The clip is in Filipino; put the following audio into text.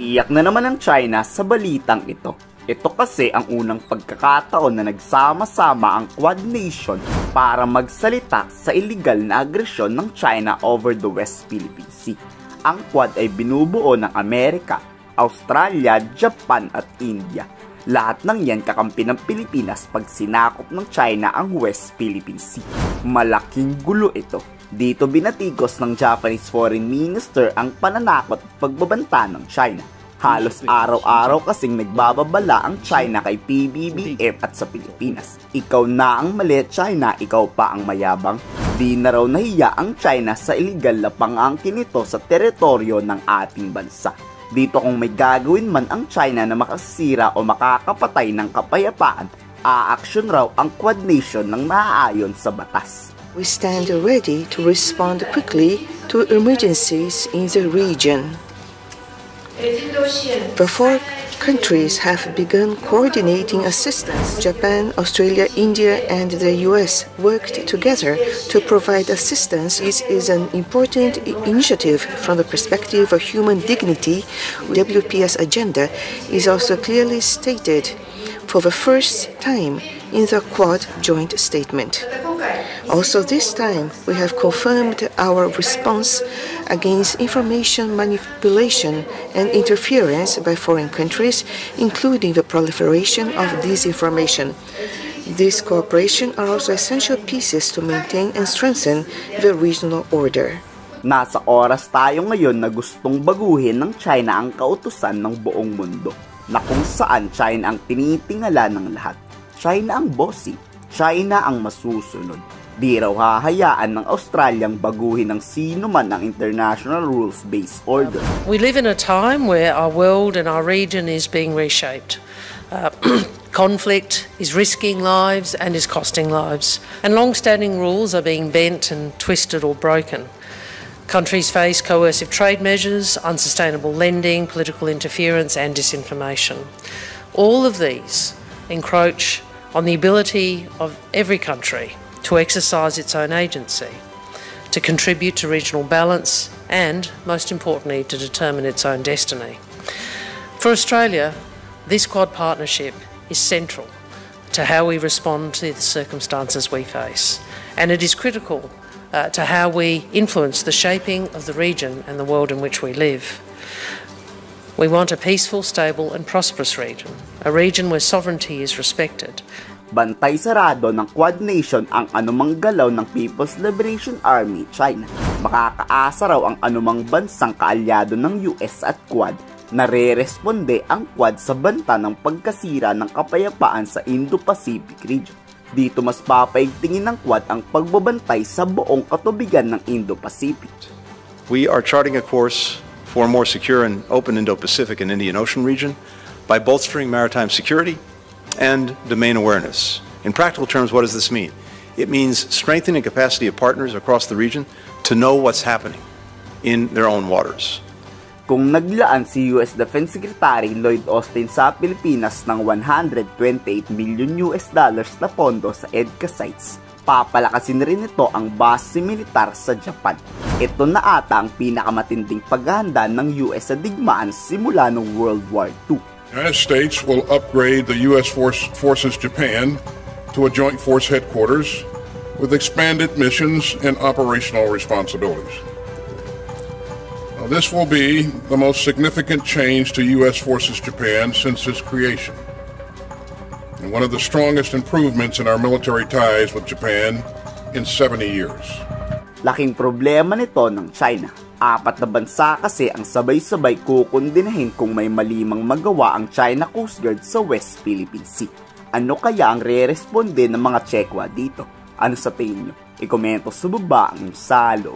Iyak na naman ang China sa balitang ito. Ito kasi ang unang pagkakataon na nagsama-sama ang Quad Nation para magsalita sa illegal na agresyon ng China over the West Philippine Sea. Ang Quad ay binubuo ng Amerika, Australia, Japan at India. Lahat ng yan kakampi ng Pilipinas pag sinakop ng China ang West Philippine Sea. Malaking gulo ito. Dito binatikos ng Japanese Foreign Minister ang pananakot at pagbabanta ng China. Halos araw-araw kasing nagbababala ang China kay PBBM at sa Pilipinas. Ikaw na ang mali, China, ikaw pa ang mayabang. Di na raw nahiya ang China sa illegal na pang-angkin nito sa teritoryo ng ating bansa. Dito kung may gagawin man ang China na makasira o makakapatay ng kapayapaan, aaksyon raw ang Quad Nation ng naaayon sa batas. We stand ready to respond quickly to emergencies in the region. The four countries have begun coordinating assistance. Japan, Australia, India, and the US worked together to provide assistance. This is an important initiative from the perspective of human dignity. WPS agenda is also clearly stated for the first time in the Quad joint statement. Also this time, we have confirmed our response against information manipulation and interference by foreign countries, including the proliferation of disinformation. These cooperation are also essential pieces to maintain and strengthen the regional order. Nasa oras tayo ngayon na gustong baguhin ng China ang kautusan ng buong mundo, na kung saan China ang tinitingala ng lahat. China ang bossy, China ang masusunod. Di raw hahayaan ng Australiang baguhin ng sino man ang international rules-based order. We live in a time where our world and our region is being reshaped. Conflict is risking lives and is costing lives, and long-standing rules are being bent and twisted or broken. Countries face coercive trade measures, unsustainable lending, political interference and disinformation. All of these encroach on the ability of every country to exercise its own agency, to contribute to regional balance and, most importantly, to determine its own destiny. For Australia, this Quad partnership is central to how we respond to the circumstances we face, and it is critical to how we influence the shaping of the region and the world in which we live. We want a peaceful, stable and prosperous region, a region where sovereignty is respected. Bantay sarado ng Quad Nation ang anumang galaw ng People's Liberation Army China. Makakaasa raw ang anumang bansang kaalyado ng US at Quad na re-responde ang Quad sa banta ng pagkasira ng kapayapaan sa Indo-Pacific region. Dito mas papaigtingin ng Quad ang pagbabantay sa buong katubigan ng Indo-Pacific. We are charting a course for a more secure and open Indo-Pacific and Indian Ocean region by bolstering maritime security and domain awareness. In practical terms, what does this mean? It means strengthening the capacity of partners across the region to know what's happening in their own waters. Kung naglaan si US Defense Secretary Lloyd Austin sa Pilipinas ng $128 million na pondo sa EDCA sites, papalakasin rin ito ang base militar sa Japan. Ito na ata ang pinakamatinding paghahanda ng US sa digmaan simula ng World War II. The United States will upgrade the U.S. Forces Japan to a joint force headquarters with expanded missions and operational responsibilities. Now, this will be the most significant change to U.S. Forces Japan since its creation, and one of the strongest improvements in our military ties with Japan in 70 years. Laking problema nito ng China. 4 na bansa kasi ang sabay-sabay kukundinahin kung may malimang magawa ang China Coast Guard sa West Philippine Sea. Ano kaya ang re-responde ng mga Chekwa dito? Ano sa tingin nyo? I-komento sa baba ang salo.